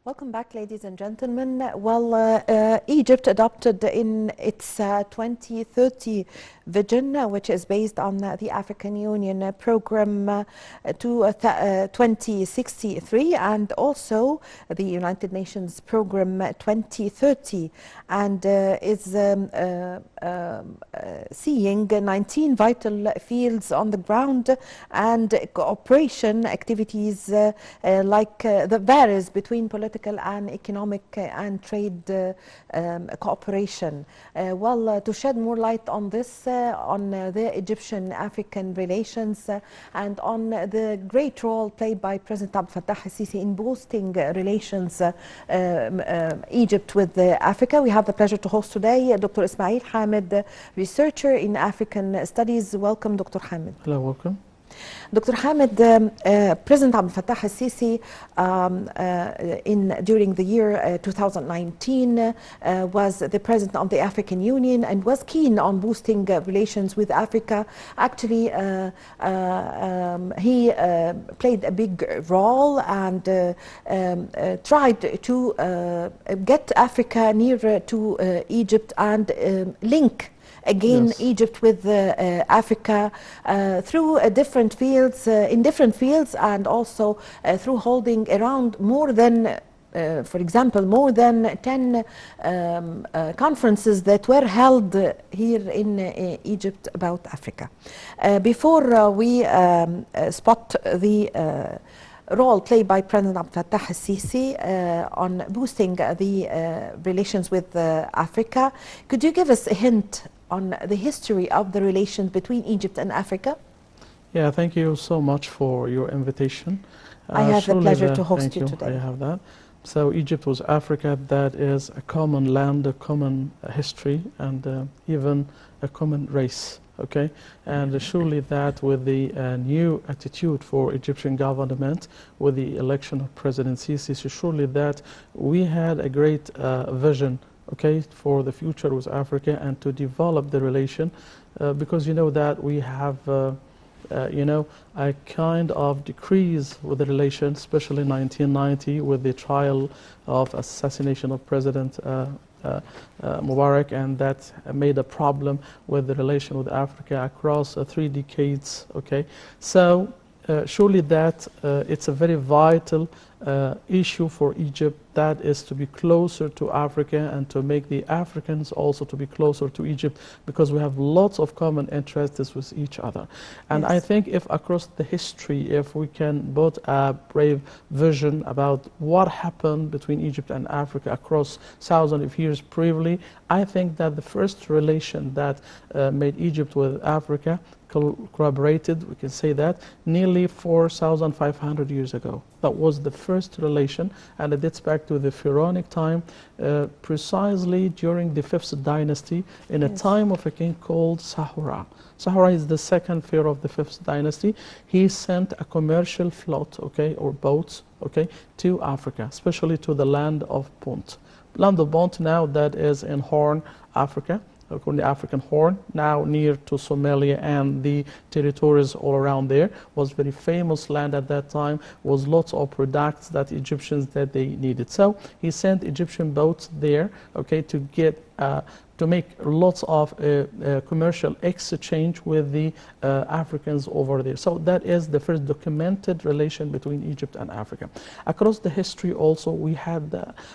Welcome back, ladies and gentlemen. Well, Egypt adopted in its 2030 vision, which is based on the African Union program to 2063, and also the United Nations program 2030, and is seeing 19 vital fields on the ground and cooperation activities that varies between political and economic and trade cooperation. To shed more light on this, on the Egyptian-African relations and on the great role played by President Abdel Fattah al-Sisi in boosting relations Egypt with Africa, we have the pleasure to host today Dr. Isma'il Hamid, researcher in African studies. Welcome, Dr. Hamid. Hello, welcome. Dr. Hamid, President Abdel Fattah al-Sisi during the year 2019 was the president of the African Union and was keen on boosting relations with Africa. Actually, he played a big role and tried to get Africa nearer to Egypt and link again, yes, Egypt with Africa through different fields, in different fields, and also through holding around more than, for example, more than 10 conferences that were held here in Egypt about Africa. Before we spot the role played by President Abdel Fattah al-Sisi on boosting the relations with Africa, could you give us a hint on the history of the relations between Egypt and Africa? Yeah, thank you so much for your invitation. I have the pleasure to host you today. I have that. So Egypt was Africa, that is a common land, a common history, and even a common race. Okay, and surely that with the new attitude for Egyptian government with the election of President Sisi, surely that we had a great vision, okay, for the future with Africa and to develop the relation, because you know that we have you know, a kind of decrease with the relation, especially in 1990 with the trial of assassination of President Mubarak, and that made a problem with the relation with Africa across 3 decades. Okay, so surely that it's a very vital issue for Egypt, that is to be closer to Africa and to make the Africans also to be closer to Egypt, because we have lots of common interests with each other. And yes, I think if across the history, if we can put a brave vision about what happened between Egypt and Africa across thousands of years previously, I think that the first relation that made Egypt with Africa corroborated, we can say that, nearly 4,500 years ago. That was the first relation, and it dates back to the Pharaonic time, precisely during the 5th dynasty, in a time of a king called Sahura. Sahura is the second pharaoh of the 5th dynasty. He sent a commercial float, okay, or boats, okay, to Africa, especially to the land of Punt. Land of Punt now, that is in Horn, Africa, on the African Horn, now near to Somalia and the territories all around there, was very famous land at that time, was lots of products that Egyptians that they needed. So he sent Egyptian boats there, okay, to get to make lots of commercial exchange with the Africans over there. So that is the first documented relation between Egypt and Africa. Across the history also, we had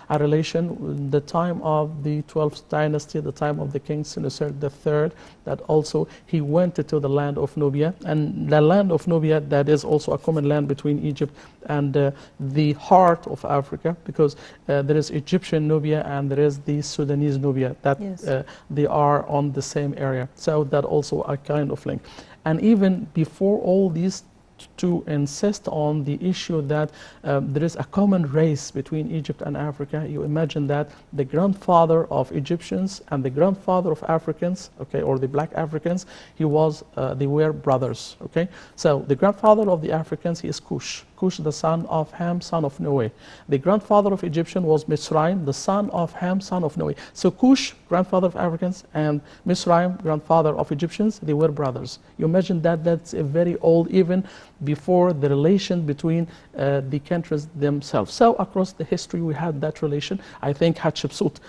a relation in the time of the 12th dynasty, the time of the king Senusert III, that also he went to the land of Nubia. And the land of Nubia, that is also a common land between Egypt and the heart of Africa, because there is Egyptian Nubia and there is the Sudanese Nubia, that they are on the same area. So that also a kind of link. And even before all these, to insist on the issue that there is a common race between Egypt and Africa, you imagine that the grandfather of Egyptians and the grandfather of Africans, okay, or the black Africans, they were brothers, okay. So the grandfather of the Africans, he is Kush. Cush, the son of Ham, son of Noe. The grandfather of Egyptian was Misraim, the son of Ham, son of Noe. So Cush, grandfather of Africans, and Misraim, grandfather of Egyptians, they were brothers. You imagine that that's a very old, even before the relation between the countries themselves. So across the history we had that relation. I think Hatshepsut,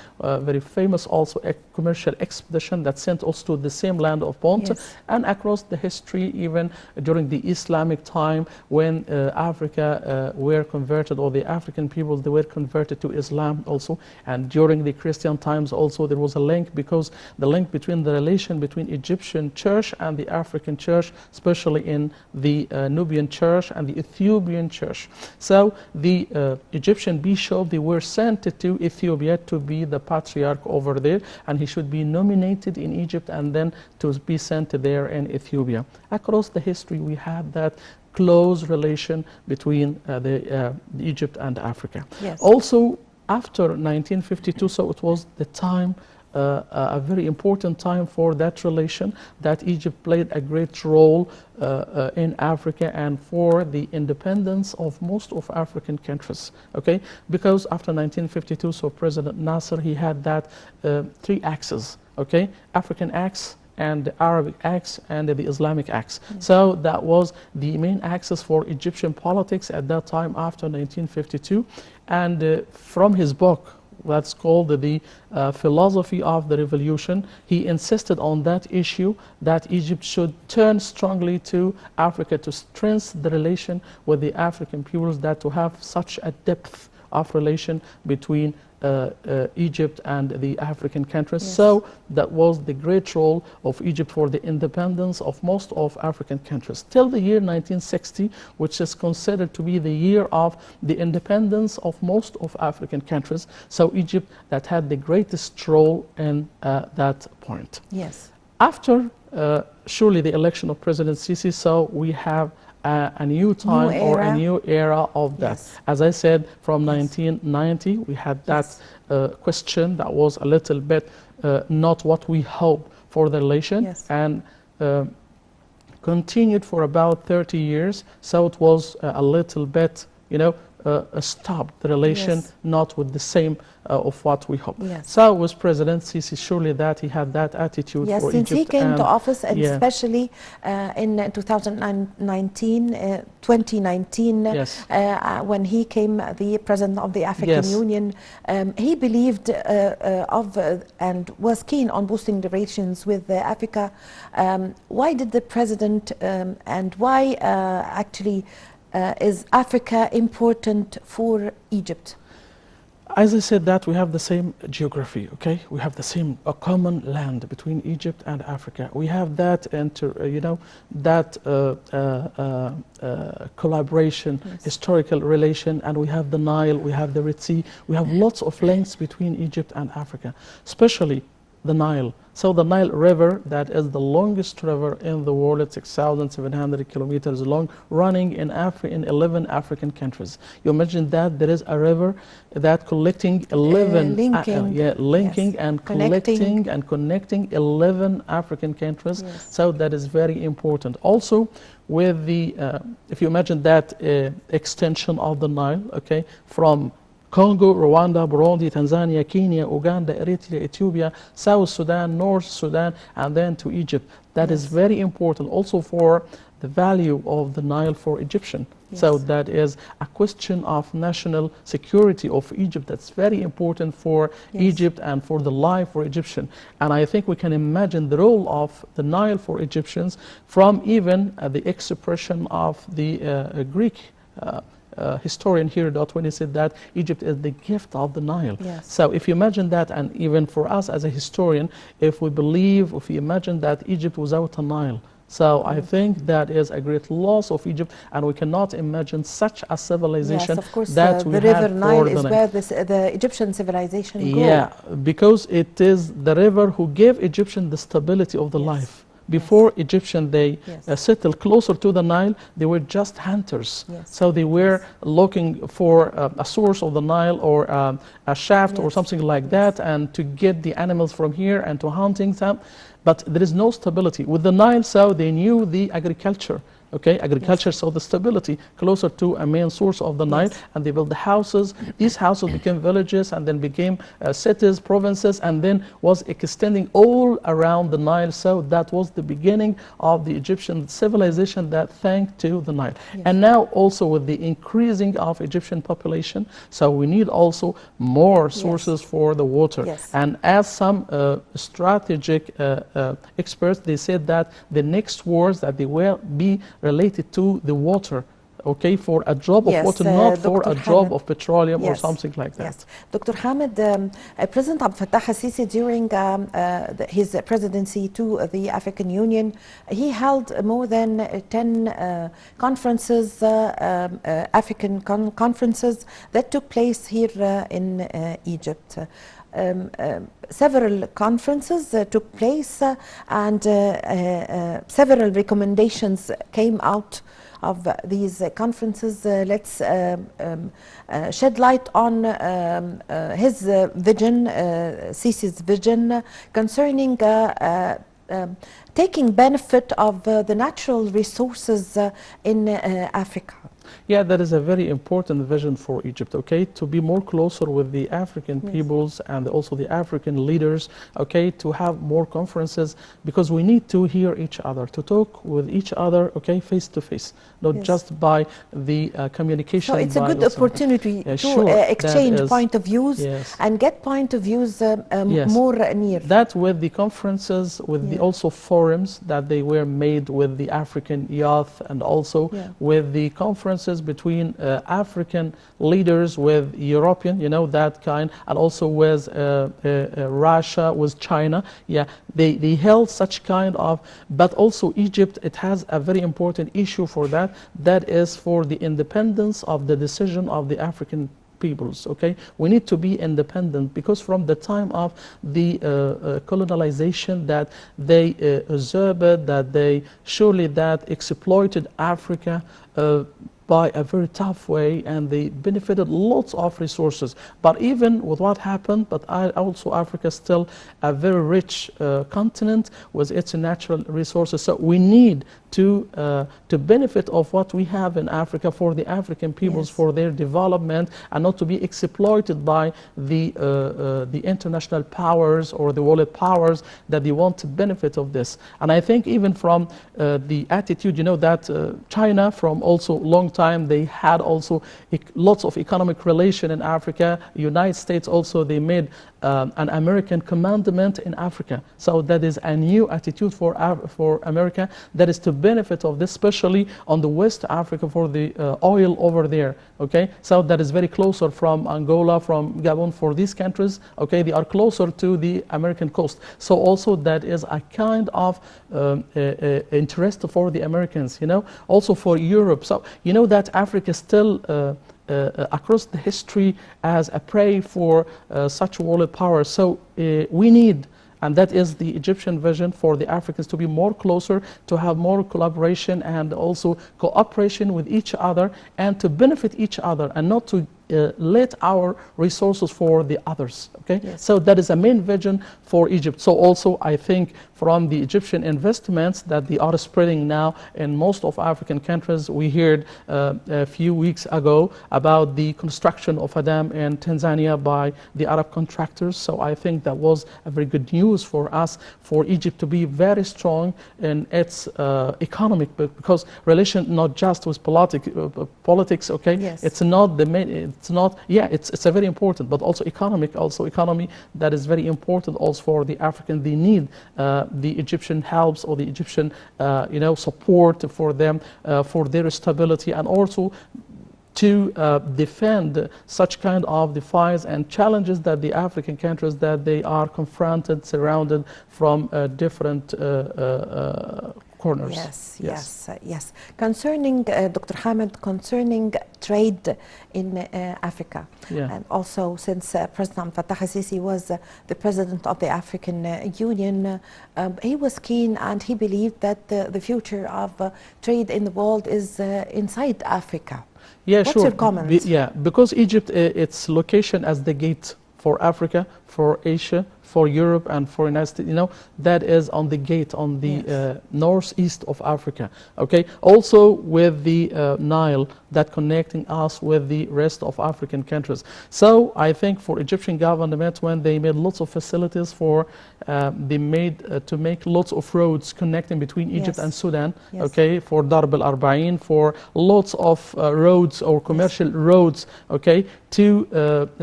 very famous also a commercial expedition that sent us to the same land of Punt. Yes. And across the history, even during the Islamic time when Africa were converted, or the African peoples, they were converted to Islam also. And during the Christian times also there was a link, because the link between the relation between Egyptian church and the African church, especially in the Nubian church and the Ethiopian church. So the Egyptian bishop, they were sent to Ethiopia to be the patriarch over there, and he should be nominated in Egypt and then to be sent there in Ethiopia. Across the history we had that close relation between Egypt and Africa. Yes. Also after 1952, so it was the time, a very important time for that relation, that Egypt played a great role in Africa and for the independence of most of African countries, okay? Because after 1952, so President Nasser, he had that three axes, okay? African axis, and the Arabic axis, and the Islamic axis. So that was the main axis for Egyptian politics at that time after 1952. And from his book, that's called the Philosophy of the Revolution, he insisted on that issue, that Egypt should turn strongly to Africa to strengthen the relation with the African peoples, that to have such a depth of relation between Egypt and the African countries. Yes. So that was the great role of Egypt for the independence of most of African countries. Till the year 1960, which is considered to be the year of the independence of most of African countries. So Egypt that had the greatest role in that point. Yes. After surely the election of President Sisi, so we have a new time or a new era of that. Yes. As I said, from 1990 we had that question that was a little bit not what we hope for the relation, Yes. and continued for about 30 years. So it was a little bit, you know, stopped the relation, Yes. not with the same of what we hope. Yes. So with President Sisi, surely that he had that attitude Yes, for since Egypt. he came and to office, and yeah. especially in 2019, Yes. when he came the president of the African Yes. Union, he believed and was keen on boosting the relations with Africa. Why did the president and why actually is Africa important for Egypt? As I said, that we have the same geography, okay? We have the same common land between Egypt and Africa. We have that, collaboration, Yes. historical relation, and we have the Nile, we have the Red Sea. We have lots of links between Egypt and Africa, especially the Nile. So the Nile River, that is the longest river in the world, it's 6,700 kilometers long, running in 11 African countries. You imagine that there is a river that collecting 11, linking yes. and Connecting. collecting and connecting 11 African countries. Yes. So that is very important. Also, with the, if you imagine that extension of the Nile, okay, from Congo, Rwanda, Burundi, Tanzania, Kenya, Uganda, Eritrea, Ethiopia, South Sudan, North Sudan, and then to Egypt. That Yes. is very important also for the value of the Nile for Egyptian. Yes. So that is a question of national security of Egypt that's very important for Yes. Egypt and for the life for Egyptian. And I think we can imagine the role of the Nile for Egyptians from even the expression of the Greek historian Herodot, when he said that Egypt is the gift of the Nile. Yes. So if you imagine that, and even for us as a historian, if we imagine that Egypt without a Nile, so I think that is a great loss of Egypt, and we cannot imagine such a civilization. Yes, of course, that we the river had Nile for is the where the Egyptian civilization grew. Yeah, because it is the river who gave Egyptian the stability of the Yes. life. Before Egyptian, they Yes. settled closer to the Nile, they were just hunters. Yes. So they were looking for a source of the Nile, or a shaft, or Yes. something like that, and to get the animals from here and to hunting them. But there is no stability. With the Nile, so they knew the agriculture. okay, agriculture, so the stability closer to a main source of the Nile, and they built the houses. These houses became villages and then became cities, provinces, and then was extending all around the Nile. So that was the beginning of the Egyptian civilization that thanked to the Nile. And now also with the increasing of Egyptian population, so we need also more sources for the water. And as some strategic experts, they said that the next wars that they will be related to the water, okay, for a drop of water, not for a drop of petroleum or something like that. Yes, Dr. Hamid, President Abdel Fattah al-Sisi during his presidency to the African Union, he held more than 10 conferences, African conferences that took place here in Egypt. Several conferences took place and several recommendations came out of these conferences. Let's shed light on his vision, Sisi's vision concerning taking benefit of the natural resources in Africa. Yeah, that is a very important vision for Egypt, okay, to be more closer with the African peoples and also the African leaders, okay, to have more conferences, because we need to hear each other, to talk with each other, okay, face to face, not just by the communication. So it's a good opportunity to exchange point of views and get point of views more near. That with the conferences, with the also forums that they were made with the African youth, and also with the conferences between African leaders with European, you know, that kind, and also with Russia, with China. Yeah, they held such kind of, but also Egypt, it has a very important issue for that, that is for the independence of the decision of the African peoples, okay? We need to be independent, because from the time of the colonization that they usurped, that they surely that exploited Africa by a very tough way, and they benefited lots of resources. But even with what happened, but also Africa is still a very rich continent with its natural resources. So we need to benefit of what we have in Africa for the African peoples, for their development, and not to be exploited by the international powers or the world powers that they want to benefit of this. And I think even from the attitude, you know, that China from also long time, they had also lots of economic relation in Africa. United States also, they made an American commandment in Africa. So that is a new attitude for America, that is to benefit of this, especially on the West Africa for the oil over there, okay? So that is very closer from Angola, from Gabon, for these countries, okay? They are closer to the American coast. So also that is a kind of interest for the Americans, you know, also for Europe. So you know that Africa is still across the history as a prey for such world power. So we need, and that is the Egyptian vision, for the Africans to be more closer, to have more collaboration and also cooperation with each other, and to benefit each other, and not to let our resources for the others, okay? So that is a main vision for Egypt. So also I think from the Egyptian investments that they are spreading now in most of African countries, we heard a few weeks ago about the construction of a dam in Tanzania by the Arab contractors. So I think that was a very good news for us, for Egypt to be very strong in its economic, because relation not just with politics, okay? It's not the main, it's not, it's a very important, but also economy that is very important also for the African. They need the Egyptian helps, or the Egyptian you know, support for them, for their stability, and also to defend such kind of defiance and challenges that the African countries that they are confronted, surrounded from different corners. Yes. Concerning Dr. Hamid, concerning trade in Africa, and also since President Fattah al-Sisi was the president of the African Union, he was keen and he believed that the future of trade in the world is inside Africa. What's your comment? Because Egypt, its location as the gate for Africa, for Asia, for Europe and for United States, you know, that is on the gate, on the northeast of Africa, okay? Also with the Nile, that connecting us with the rest of African countries. So I think for Egyptian government, when they made lots of facilities for, they made to make lots of roads connecting between Egypt and Sudan, okay, for Darb al-Arba'in, for lots of roads or commercial roads, okay, to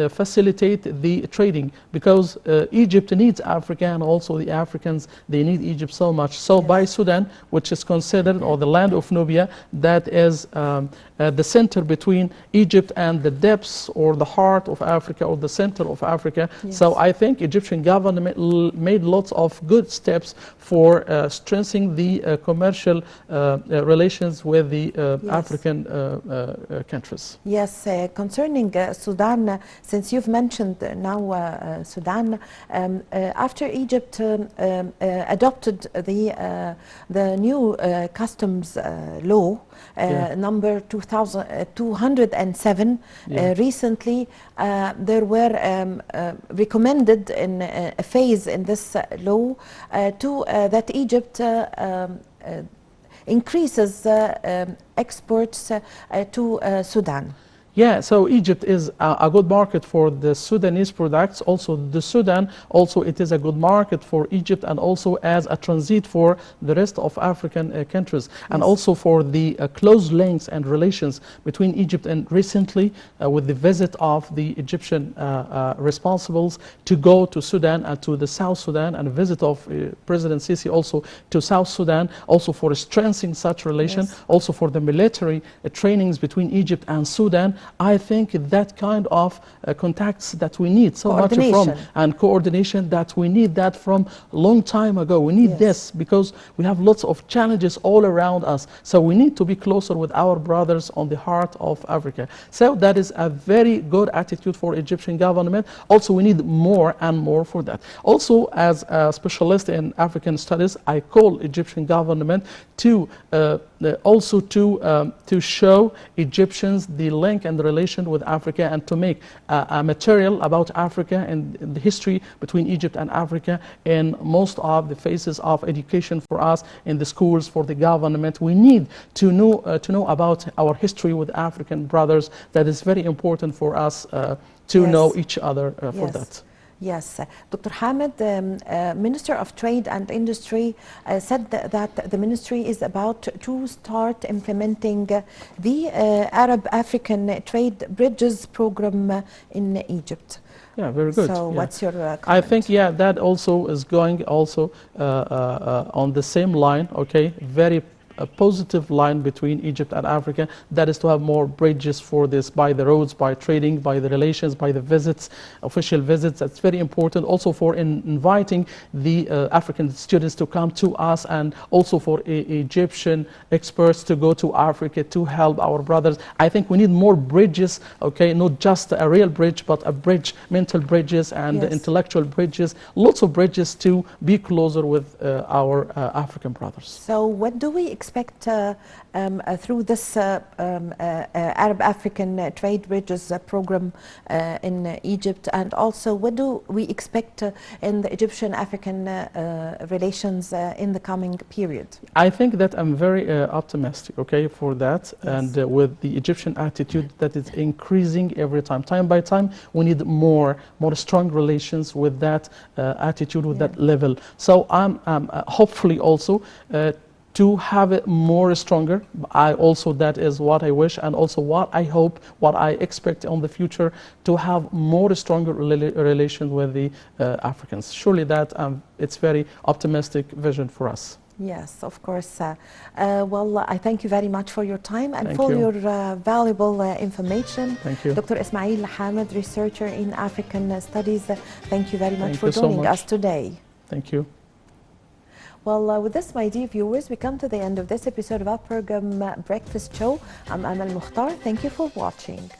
facilitate the trading, because Egypt needs Africa, and also the Africans, they need Egypt so much. So by Sudan, which is considered, or the land of Nubia, that is the center between Egypt and the depths or the heart of Africa, or the center of Africa. So I think Egyptian government made lots of good steps for strengthening the commercial relations with the African countries. Yes, concerning Sudan, since you've mentioned now Sudan, after Egypt adopted the new customs law, number 207, recently there were recommended in a phase in this law that Egypt increases exports to Sudan. Yeah, so Egypt is a good market for the Sudanese products. Also, the Sudan, also it is a good market for Egypt, and also as a transit for the rest of African countries, and also for the close links and relations between Egypt and recently with the visit of the Egyptian responsibles to go to Sudan and to the South Sudan, and a visit of President Sisi also to South Sudan, also for strengthening such relation, also for the military trainings between Egypt and Sudan. I think that kind of contacts that we need so much from, and coordination that we need that from a long time ago. We need this because we have lots of challenges all around us. So we need to be closer with our brothers on the heart of Africa. So that is a very good attitude for Egyptian government. Also, we need more and more for that. Also, as a specialist in African studies, I call Egyptian government to also to show Egyptians the link and the relation with Africa, and to make a material about Africa and the history between Egypt and Africa in most of the phases of education for us in the schools, for the government. We need to know about our history with African brothers. That is very important for us to know each other for that. Yes, Dr. Hamid, Minister of Trade and Industry, said that the ministry is about to start implementing the Arab-African Trade Bridges program in Egypt. Yeah, very good. So what's your comment? I think, that also is going also on the same line, okay, very a positive line between Egypt and Africa, that is to have more bridges for this, by the roads, by trading, by the relations, by the visits, official visits. That's very important. Also for inviting the African students to come to us, and also for Egyptian experts to go to Africa to help our brothers. I think we need more bridges, okay, not just a real bridge, but a bridge, mental bridges and intellectual bridges, lots of bridges to be closer with our African brothers. So what do we expect through this Arab-African Trade Bridges program in Egypt, and also what do we expect in the Egyptian-African relations in the coming period? I think that I'm very optimistic, okay, for that, and with the Egyptian attitude that is increasing every time. Time by time, we need more strong relations with that attitude, with that level. So I'm hopefully also to have it more stronger. That is what I wish, and also what I hope, what I expect on the future, to have more stronger relations with the Africans. Surely that it's very optimistic vision for us. Yes, of course. Well, I thank you very much for your time and for your valuable information. Thank you. Dr. Ismail Hamid, researcher in African Studies, thank you very much for joining us today. Thank you. Well, with this, my dear viewers, we come to the end of this episode of our program Breakfast Show. I'm Amal Mukhtar. Thank you for watching.